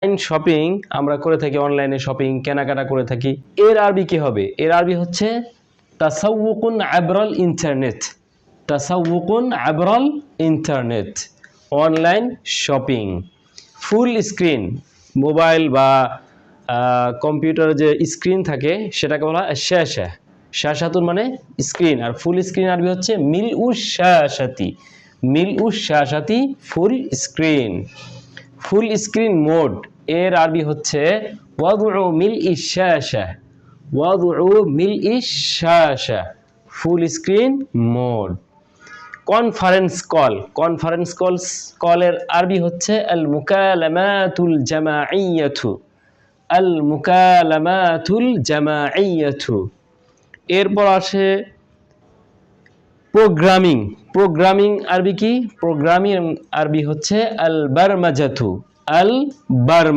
Online shopping আমরা করে থাকি, অনলাইনে শপিং কেনাকাটা করে থাকি। এর আরবি কি হবে? এর আরবি হচ্ছে তাসাউকুন আবরাল ইন্টারনেট। তাসাউকুন আবরাল internet, online shopping. Full screen, mobile বা কম্পিউটার যে স্ক্রিন থাকে সেটাকে বলা হয় শাশা। শাশাতুন মানে স্ক্রিন, আর ফুল স্ক্রিন আরবি হচ্ছে মিল উস শাশাতি। মিল উস শাশাতি full screen. Full screen mode এর আরবি হচ্ছে ওয়াদউ মিল ইশাশা। ওয়াদউ মিল ইশাশা, full screen mode. Conference call, conference কলের আরবি হচ্ছে আল মুকালামাতুল জামাইয়াতু। আল মুকালামাতুল জামাইয়াতু। এরপর আসে প্রোগ্রামিং। প্রোগ্রামিং আরবি কি? প্রোগ্রামিং আরবি হচ্ছে আল বারমাজাতু। আল বারমাজাতু।